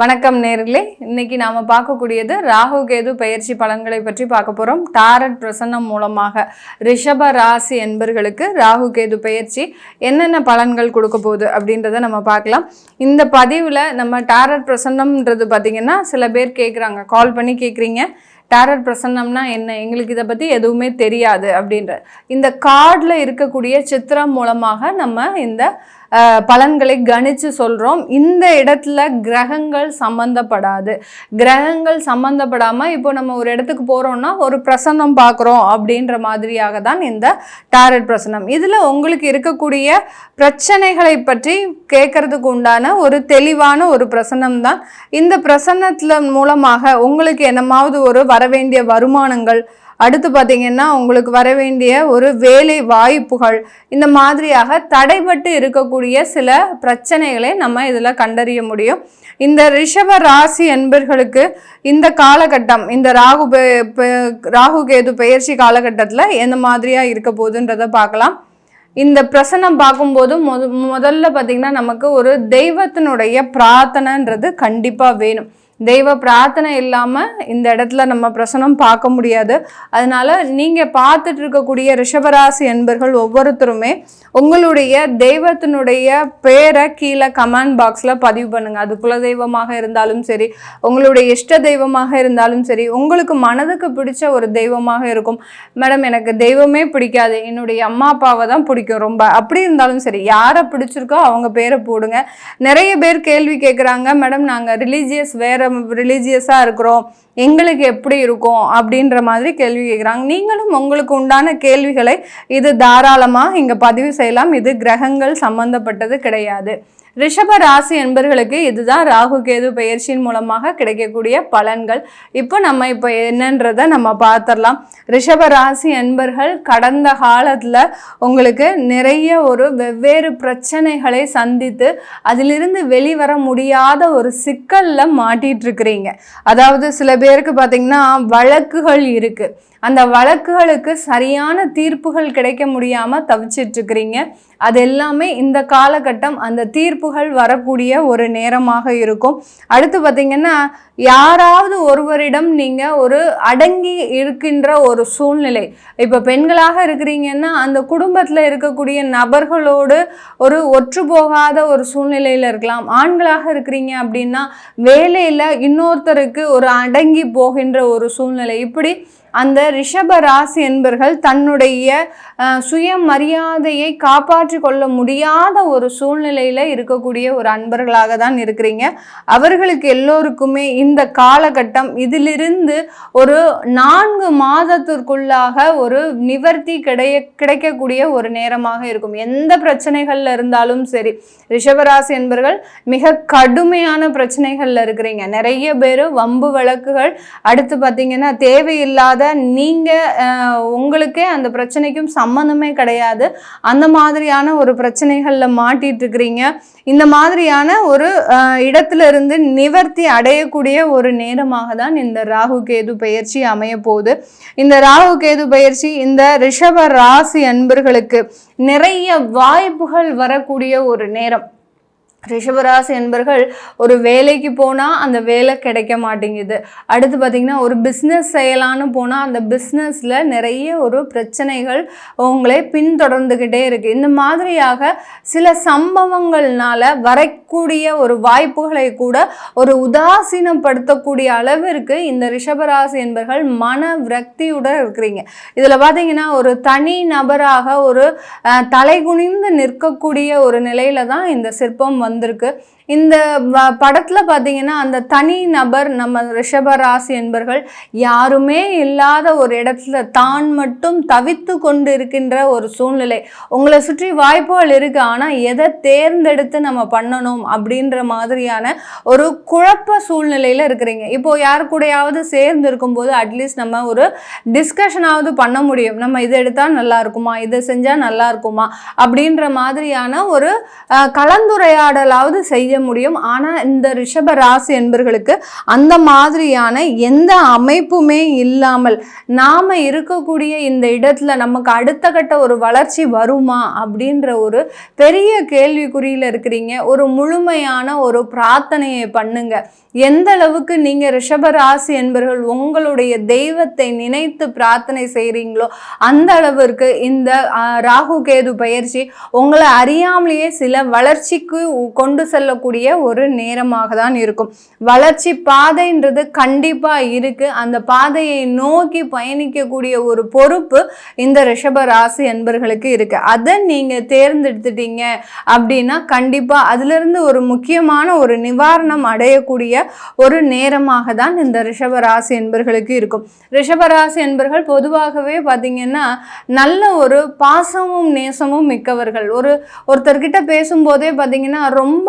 வணக்கம் நேர்களே. இன்னைக்கு நாம பார்க்கக்கூடியது ராகு கேது பெயர்ச்சி பலன்களை பற்றி பார்க்க போறோம். டாரட் பிரசன்னம் மூலமாக ரிஷப ராசி என்பர்களுக்கு ராகு கேது பெயர்ச்சி என்னென்ன பலன்கள் கொடுக்க போகுது அப்படின்றத நம்ம பார்க்கலாம். இந்த பதிவில் நம்ம டாரட் பிரசன்னம்ன்றது பார்த்தீங்கன்னா சில பேர் கேட்குறாங்க, கால் பண்ணி கேட்குறீங்க, டாரட் பிரசன்னம்னா என்ன, எங்களுக்கு இதை பற்றி எதுவுமே தெரியாது அப்படின்ற. இந்த கார்டில் இருக்கக்கூடிய சித்திரம் மூலமாக நம்ம இந்த பலன்களை கணிச்சு சொல்கிறோம். இந்த இடத்துல கிரகங்கள் சம்மந்தப்படாது. கிரகங்கள் சம்மந்தப்படாமல் இப்போ நம்ம ஒரு இடத்துக்கு போகிறோம்னா ஒரு பிரசன்னம் பார்க்குறோம் அப்படின்ற மாதிரியாக தான் இந்த டாரட் பிரசன்னம். இதில் உங்களுக்கு இருக்கக்கூடிய பிரச்சனைகளை பற்றி கேட்கறதுக்கு உண்டான ஒரு தெளிவான ஒரு பிரசன்னம் தான். இந்த பிரசன்னத்தில் மூலமாக உங்களுக்கு என்னமாவது ஒரு வரவேண்டிய வருமானங்கள், அடுத்து பார்த்தீங்கன்னா உங்களுக்கு வர வேண்டிய ஒரு வேலை வாய்ப்புகள், இந்த மாதிரியாக தடைபட்டு இருக்கக்கூடிய சில பிரச்சனைகளை நம்ம இதில் கண்டறிய முடியும். இந்த ரிஷப ராசி என்பர்களுக்கு இந்த காலகட்டம், இந்த ராகு கேது பெயர்ச்சி காலகட்டத்தில் எந்த மாதிரியாக இருக்க போகுதுன்றதை பார்க்கலாம். இந்த பிரசன்னம் பார்க்கும்போது முதல்ல பார்த்திங்கன்னா நமக்கு ஒரு தெய்வத்தினுடைய பிரார்த்தனைன்றது கண்டிப்பாக வேணும். தெய்வ பிரார்த்தனை இல்லாமல் இந்த இடத்துல நம்ம பிரசனம் பார்க்க முடியாது. அதனால நீங்கள் பார்த்துட்டு இருக்கக்கூடிய ரிஷபராசி என்பர்கள் ஒவ்வொருத்தருமே உங்களுடைய தெய்வத்தினுடைய பேரை கீழே கமெண்ட் பாக்ஸில் பதிவு பண்ணுங்கள். அது குலதெய்வமாக இருந்தாலும் சரி, உங்களுடைய இஷ்ட தெய்வமாக இருந்தாலும் சரி, உங்களுக்கு மனதுக்கு பிடிச்ச ஒரு தெய்வமாக இருக்கும். மேடம் எனக்கு தெய்வமே பிடிக்காது, என்னுடைய அம்மா அப்பாவை தான் பிடிக்கும் ரொம்ப, அப்படி இருந்தாலும் சரி, யாரை பிடிச்சிருக்கோ அவங்க பேரை போடுங்க. நிறைய பேர் கேள்வி கேட்குறாங்க, மேடம் நாங்கள் ரிலீஜியஸாக இருக்கிறோம், எங்களுக்கு எப்படி இருக்கும் அப்படின்ற மாதிரி கேள்வி கேட்குறாங்க. நீங்களும் உங்களுக்கு உண்டான கேள்விகளை இது தாராளமாக இங்கே பதிவு செய்யலாம். இது கிரகங்கள் சம்பந்தப்பட்டது கிடையாது. ரிஷப ராசி என்பர்களுக்கு இதுதான் ராகு கேது பெயர்ச்சியின் மூலமாக கிடைக்கக்கூடிய பலன்கள். இப்போ என்னன்றதை நம்ம பார்த்துடலாம். ரிஷப ராசி என்பர்கள் கடந்த காலத்தில் உங்களுக்கு நிறைய ஒரு வெவ்வேறு பிரச்சனைகளை சந்தித்து அதிலிருந்து வெளிவர முடியாத ஒரு சிக்கலில் மாட்டிட்டு இருக்கிறீங்க. அதாவது சில பேருக்கு பார்த்தீங்கன்னா வழக்குகள் இருக்குது, அந்த வழக்குகளுக்கு சரியான தீர்ப்புகள் கிடைக்க முடியாமல் தவிச்சிட்டு இருக்கிறீங்க. அது எல்லாமே இந்த காலகட்டம் அந்த தீர்ப்புகள் வரக்கூடிய ஒரு நேரமாக இருக்கும். அடுத்து பார்த்தீங்கன்னா யாராவது ஒருவரிடம் நீங்கள் ஒரு அடங்கி இருக்கின்ற ஒரு சூழ்நிலை. இப்போ பெண்களாக இருக்கிறீங்கன்னா அந்த குடும்பத்தில் இருக்கக்கூடிய நபர்களோடு ஒரு ஒற்று போகாத ஒரு சூழ்நிலையில் இருக்கலாம். ஆண்களாக இருக்கிறீங்க அப்படின்னா வேலையில் இன்னொருத்தருக்கு ஒரு அடங்கி போகின்ற ஒரு சூழ்நிலை. இப்படி அந்த ரிஷப ராசி என்பர்கள் தன்னுடைய சுயமரியாதையை காப்பாற்றி கொள்ள முடியாத ஒரு சூழ்நிலையில் இருக்கக்கூடிய ஒரு அன்பர்களாக தான் இருக்கிறீங்க. அவர்களுக்கு எல்லோருக்குமே இந்த காலகட்டம் இதிலிருந்து ஒரு 4 மாதத்திற்குள்ளாக ஒரு நிவர்த்தி கிடைக்கக்கூடிய ஒரு நேரமாக இருக்கும். எந்த பிரச்சனைகள்ல இருந்தாலும் சரி, ரிஷபராசி என்பர்கள் மிக கடுமையான பிரச்சனைகள்ல இருக்கிறீங்க. நிறைய பேர் வம்பு வழக்குகள், அடுத்து பார்த்தீங்கன்னா தேவையில்லாத உங்களுக்கே அந்த பிரச்சனைக்கும் சம்மந்தமே கிடையாது, அந்த மாதிரியான ஒரு பிரச்சனைகள்ல மாட்டிட்டு இருக்கிறீங்க. இந்த மாதிரியான ஒரு இடத்துல இருந்து நிவர்த்தி அடையக்கூடிய ஒரு நேரமாக தான் இந்த ராகு கேது பெயர்ச்சி அமைய போகுது. இந்த ராகு கேது பெயர்ச்சி இந்த ரிஷப ராசி அன்பர்களுக்கு நிறைய வாய்ப்புகள் வரக்கூடிய ஒரு நேரம். ரிஷபராசி என்பர்கள் ஒரு வேலைக்கு போனால் அந்த வேலை கிடைக்க மாட்டேங்குது. அடுத்து பார்த்திங்கன்னா ஒரு பிஸ்னஸ் செய்யலான்னு போனால் அந்த பிஸ்னஸில் நிறைய ஒரு பிரச்சனைகள் உங்களை பின்தொடர்ந்துக்கிட்டே இருக்குது. இந்த மாதிரியாக சில சம்பவங்கள்னால வரக்கூடிய ஒரு வாய்ப்புகளை கூட ஒரு உதாசீனப்படுத்தக்கூடிய அளவிற்கு இந்த ரிஷபராசி என்பர்கள் மன விரக்தியுடன் இருக்கிறீங்க. இதில் பார்த்திங்கன்னா ஒரு தனி நபராக ஒரு தலைகுனிந்து நிற்கக்கூடிய ஒரு நிலையில தான் இந்த சிற்பம் வந்திருக்கு. இந்த படத்துல பார்த்தீங்கன்னா அந்த தனி நபர் நம்ம ரிஷப ராசி என்பர்கள் யாருமே இல்லாத ஒரு இடத்துல தான் மட்டும் தவித்து கொண்டு இருக்கின்ற ஒரு சூழ்நிலை. உங்களை சுற்றி வாய்ப்புகள் இருக்கு, ஆனால் எதை தேர்ந்தெடுத்து நம்ம பண்ணணும் அப்படின்ற மாதிரியான ஒரு குழப்ப சூழ்நிலையில இருக்கிறீங்க. இப்போ யாரு கூடயாவது சேர்ந்து இருக்கும்போது அட்லீஸ்ட் நம்ம ஒரு டிஸ்கஷனாவது பண்ண முடியும். நம்ம இதை எடுத்தா நல்லா இருக்குமா, இதை செஞ்சா நல்லா இருக்குமா அப்படின்ற மாதிரியான ஒரு கலந்துரையாடலாவது செய்ய முடியும். ஆனால் இந்த ரிஷப ராசி என்பர்களுக்கு அந்த மாதிரியான எந்த அமைப்புமே இல்லாமல் நாம் இருக்கக்கூடிய இந்த இடத்துல நமக்கு அடுத்த கட்ட ஒரு வளர்ச்சி வருமா அப்படின்ற ஒரு பெரிய கேள்விக்குறியில் இருக்கிறீங்க. ஒரு முழுமையான ஒரு பிரார்த்தனையை பண்ணுங்க. எந்த அளவுக்கு நீங்கள் ரிஷபராசி என்பவர்கள் உங்களுடைய தெய்வத்தை நினைத்து பிரார்த்தனை செய்கிறீங்களோ அந்த அளவிற்கு இந்த ராகு கேது பயிற்சி உங்களை அறியாமலேயே சில வளர்ச்சிக்கு கொண்டு செல்லக்கூடிய ஒரு நேரமாக தான் இருக்கும். வளர்ச்சி பாதைன்றது கண்டிப்பாக இருக்குது. அந்த பாதையை நோக்கி பயணிக்கக்கூடிய ஒரு பொறுப்பு இந்த ரிஷபராசி என்பவர்களுக்கு இருக்குது. அதை நீங்கள் தேர்ந்தெடுத்துட்டீங்க அப்படின்னா கண்டிப்பாக அதிலிருந்து ஒரு முக்கியமான ஒரு நிவாரணம் அடையக்கூடிய ஒரு நேரமாக தான் இந்த ரிஷபராசி என்பர்களுக்கு இருக்கும். ரிஷபராசி என்பர்கள் பொதுவாகவே பார்த்தீங்கன்னா நல்ல ஒரு பாசமும் நேசமும் மிக்கவர்கள். ஒருத்தர்கிட்ட பேசும்போதே பார்த்தீங்கன்னா ரொம்ப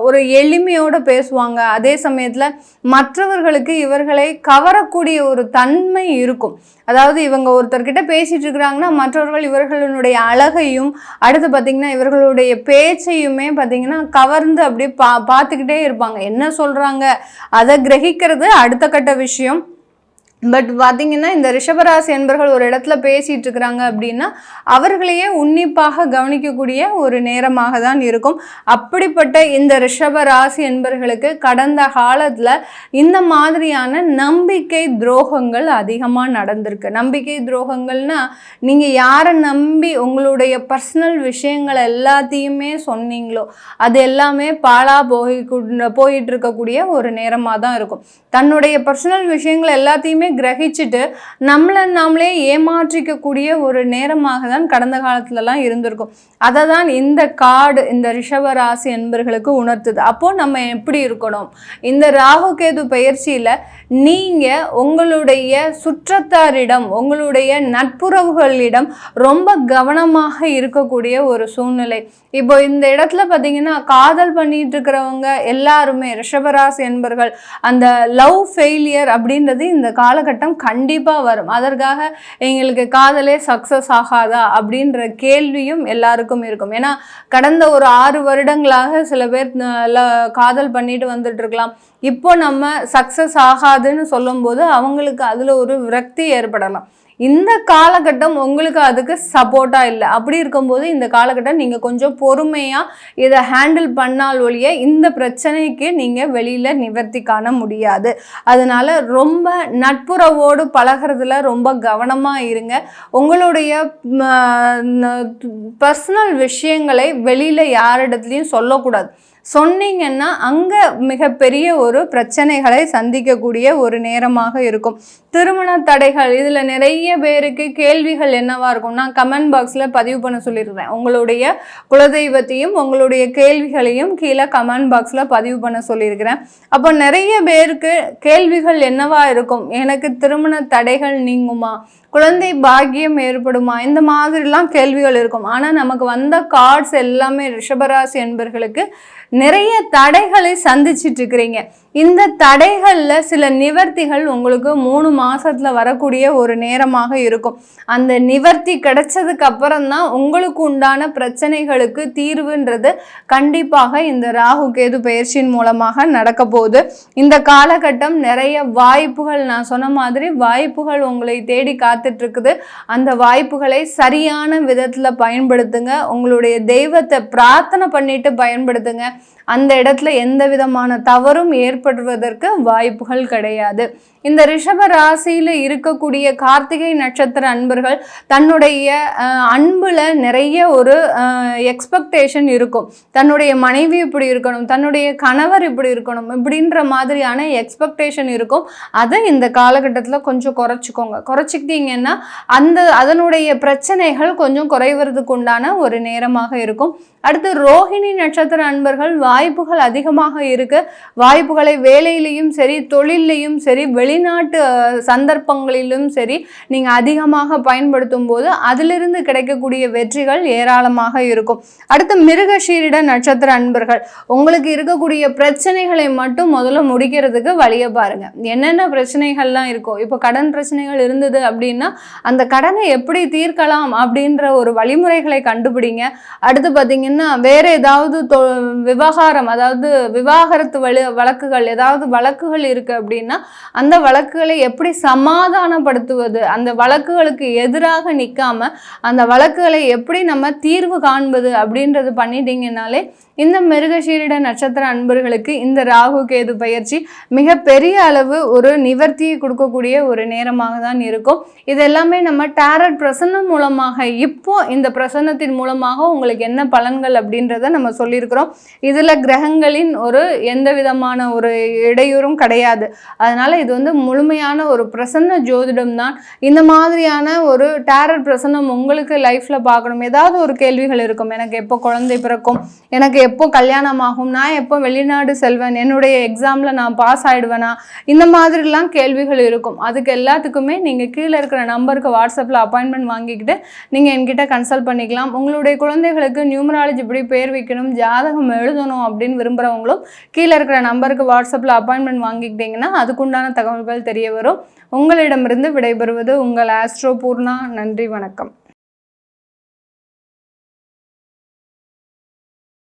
ஒரு எளிமையோடு பேசுவாங்க. அதே சமயத்தில் மற்றவர்களுக்கு இவர்களை கவரக்கூடிய ஒரு தன்மை இருக்கும். அதாவது இவங்க ஒருத்தர்கிட்ட பேசிட்டு இருக்கிறாங்கன்னா மற்றவர்கள் இவர்களுடைய அழகையும் அடுத்து பார்த்தீங்கன்னா இவர்களுடைய பேச்சையுமே பார்த்தீங்கன்னா கவர்ந்து அப்படியே பார்த்துக்கிட்டே இருப்பாங்க. என்ன சொல்கிறாங்க அதை கிரகிக்கிறது அடுத்த கட்ட விஷயம். பட் பார்த்தீங்கன்னா இந்த ரிஷபராசி என்பர்கள் ஒரு இடத்துல பேசிகிட்டு இருக்கிறாங்க அப்படின்னா அவர்களையே உன்னிப்பாக கவனிக்கக்கூடிய ஒரு நேரமாக தான் இருக்கும். அப்படிப்பட்ட இந்த ரிஷபராசி என்பர்களுக்கு கடந்த காலத்தில் இந்த மாதிரியான நம்பிக்கை துரோகங்கள் அதிகமாக நடந்திருக்கு. நம்பிக்கை துரோகங்கள்னா நீங்கள் யாரை நம்பி உங்களுடைய பர்சனல் விஷயங்கள் எல்லாத்தையுமே சொன்னீங்களோ அது எல்லாமே போயிட்டு இருக்கக்கூடிய ஒரு நேரமாக தான் இருக்கும். தன்னுடைய பர்சனல் விஷயங்கள் எல்லாத்தையுமே கிரகிச்சுட்டு நாமளே ஏமாற்றிக்கக்கூடிய ஒரு நேரமாக தான் கடந்த காலத்துலலாம் இருந்திருக்கும். அதை தான் இந்த கார்டு இந்த ரிஷபராசி என்பர்களுக்கு உணர்த்துது. அப்போ நம்ம எப்படி இருக்கணும்? இந்த ராகு கேது பயிற்சியில நீங்க உங்களுடைய சுற்றத்தாரிடம் உங்களுடைய நட்புறவுகளிடம் ரொம்ப கவனமாக இருக்கக்கூடிய ஒரு சூழ்நிலை. இப்போ இந்த இடத்துல பார்த்தீங்கன்னா காதல் பண்ணிட்டு இருக்கிறவங்க எல்லாருமே ரிஷபராசி என்பர்கள் அந்த லவ் ஃபெயிலியர் அப்படின்றது இந்த காலகட்டம் கண்டிப்பாக வரும். அதற்காக எங்களுக்கு காதலே சக்ஸஸ் ஆகாதா அப்படின்ற கேள்வியும் எல்லாருக்கும் இருக்கும். ஏன்னா கடந்த ஒரு 6 வருடங்களாக சில பேர் காதல் பண்ணிட்டு வந்துட்டு இருக்கலாம். இப்போ நம்ம சக்ஸஸ் ஆகாதுன்னு சொல்லும்போது அவங்களுக்கு அதில் ஒரு விரக்தி ஏற்படலாம். இந்த காலகட்டம் உங்களுக்கு அதுக்கு சப்போர்ட்டாக இல்லை. அப்படி இருக்கும்போது இந்த காலகட்டம் நீங்கள் கொஞ்சம் பொறுமையாக இதை ஹேண்டில் பண்ணால் ஒழிய இந்த பிரச்சனைக்கு நீங்கள் வெளியில் நிவர்த்தி காண முடியாது. அதனால் ரொம்ப நட்புறவோடு பழகிறதுல ரொம்ப கவனமாக இருங்க. உங்களுடைய பர்சனல் விஷயங்களை வெளியில் யாரிடத்துலையும் சொல்லக்கூடாது. சொன்னீங்கன்னா அங்கே மிகப்பெரிய ஒரு பிரச்சனைகளை சந்திக்கக்கூடிய ஒரு நேரமாக இருக்கும். திருமண தடைகள் இதில் நிறைய பேருக்கு கேள்விகள் என்னவா இருக்கும்? நான் கமெண்ட் பாக்ஸில் பதிவு பண்ண சொல்லியிருக்கிறேன். உங்களுடைய குலதெய்வத்தையும் உங்களுடைய கேள்விகளையும் கீழே கமெண்ட் பாக்ஸில் பதிவு பண்ண சொல்லியிருக்கிறேன். அப்போ நிறைய பேருக்கு கேள்விகள் என்னவா இருக்கும்? எனக்கு திருமண தடைகள் நீங்குமா? குழந்தை பாக்கியம் ஏற்படுமா? இந்த மாதிரிலாம் கேள்விகள் இருக்கும். ஆனால் நமக்கு வந்த கார்ட்ஸ் எல்லாமே ரிஷபராசி என்பர்களுக்கு நிறைய தடைகளை சந்திச்சிட்டு இருக்கிறீங்க. இந்த தடைகளில் சில நிவர்த்திகள் உங்களுக்கு 3 மாசத்துல வரக்கூடிய ஒரு நேரமாக இருக்கும். அந்த நிவர்த்தி கிடைச்சதுக்கு அப்புறம் தான் உங்களுக்கு உண்டான பிரச்சனைகளுக்கு தீர்வுன்றது கண்டிப்பாக இந்த ராகு கேது பயிற்சியின் மூலமாக நடக்க போகுது. இந்த காலகட்டம் நிறைய வாய்ப்புகள், நான் சொன்ன மாதிரி வாய்ப்புகள் உங்களை தேடி காத்துட்டு இருக்குது. அந்த வாய்ப்புகளை சரியான விதத்துல பயன்படுத்துங்க. உங்களுடைய தெய்வத்தை பிரார்த்தனை பண்ணிட்டு பயன்படுத்துங்க. அந்த இடத்துல எந்த விதமான தவறும் ஏற்படுவதற்கு வாய்ப்புகள் கிடையாது. இந்த ரிஷப ராசியில் இருக்கக்கூடிய கார்த்திகை நட்சத்திர அன்பர்கள் தன்னுடைய அன்புல நிறைய ஒரு எக்ஸ்பெக்டேஷன் இருக்கும். தன்னுடைய மனைவி இப்படி இருக்கணும், தன்னுடைய கணவர் இப்படி இருக்கணும், இப்படின்ற மாதிரியான எக்ஸ்பெக்டேஷன் இருக்கும். அதை இந்த காலகட்டத்தில் கொஞ்சம் குறைச்சிக்கிட்டீங்கன்னா அதனுடைய பிரச்சனைகள் கொஞ்சம் குறைவதற்கு உண்டான ஒரு நேரமாக இருக்கும். அடுத்து ரோஹிணி நட்சத்திர அன்பர்கள் வாய்ப்புகள் அதிகமாக இருக்கு. வாய்ப்புகளை வேலையிலையும் சரி தொழிலையும் சரி வெளி வெளிநாட்டு சந்தர்ப்பங்களிலும் சரி நீங்கள் அதிகமாக பயன்படுத்தும் போது அதிலிருந்து கிடைக்கக்கூடிய வெற்றிகள் ஏராளமாக இருக்கும். அடுத்து மிருகசீரிட நட்சத்திர அன்பர்கள், உங்களுக்கு இருக்கக்கூடிய பிரச்சனைகளை மட்டும் முதல்ல முடிக்கிறதுக்கு வழியை பாருங்க. என்னென்ன பிரச்சனைகள்லாம் இருக்கும், இப்போ கடன் பிரச்சனைகள் இருந்தது அப்படின்னா அந்த கடனை எப்படி தீர்க்கலாம் அப்படின்ற ஒரு வழிமுறைகளை கண்டுபிடிங்க. அடுத்து பார்த்தீங்கன்னா வேற ஏதாவது விவகாரம், அதாவது விவாகரத்து வழக்குகள், ஏதாவது வழக்குகள் இருக்கு அப்படின்னா அந்த வழக்குகளை எப்படி சமாதானப்படுத்துவது, அந்த வழக்குகளுக்கு எதிராக நிற்காம அந்த வழக்குகளை எப்படி நம்ம தீர்வு காண்பது அப்படின்றது பண்ணிட்டீங்கன்னாலே இந்த மிருகசீரிட நட்சத்திர அன்பர்களுக்கு இந்த ராகு கேது பயிற்சி மிக பெரிய அளவு ஒரு நிவர்த்தியை கொடுக்கக்கூடிய ஒரு நேரமாக தான் இருக்கும். இது எல்லாமே நம்ம டாரட் பிரசன்னம் மூலமாக, இப்போ இந்த பிரசன்னத்தின் மூலமாக உங்களுக்கு என்ன பலன்கள் அப்படின்றத நம்ம சொல்லியிருக்கிறோம். இதில் கிரகங்களின் ஒரு எந்த விதமான ஒரு இடையூறும் கிடையாது. அதனால இது வந்து முழுமையான ஒரு பிரசன்ன ஜோதிடம் தான். இந்த மாதிரியான ஒரு டாரட் பிரசன்னம் உங்களுக்கு லைஃப்ல பார்க்கணும், ஏதாவது ஒரு கேள்விகள் இருக்கும். எனக்கு எப்போ குழந்தை பிறக்கும், எனக்கு எப்போ கல்யாணம் ஆகும், நான் எப்போ வெளிநாடு செல்வேன், என்னுடைய எக்ஸாம்ல நான் பாஸ் ஆயிடுவேனா, இந்த மாதிரிலாம் கேள்விகள் இருக்கும். அதுக்கு எல்லாத்துக்குமே நீங்கள் கீழே இருக்கிற நம்பருக்கு வாட்ஸ்அப்பில் அப்பாயின்மெண்ட் வாங்கிக்கிட்டு நீங்கள் என்கிட்ட கன்சல்ட் பண்ணிக்கலாம். உங்களுடைய குழந்தைகளுக்கு நியூமராலஜி இப்படி பேர் வைக்கணும், ஜாதகம் எழுதணும் அப்படின்னு விரும்புகிறவங்களும் கீழே இருக்கிற நம்பருக்கு வாட்ஸ்அப்பில் அப்பாயின்மெண்ட் வாங்கிக்கிட்டிங்கன்னா அதுக்குண்டான தகவல்கள் தெரிய வரும். உங்களிடமிருந்து விடைபெறுவது உங்கள் ஆஸ்ட்ரோ பூர்ணா. நன்றி, வணக்கம்.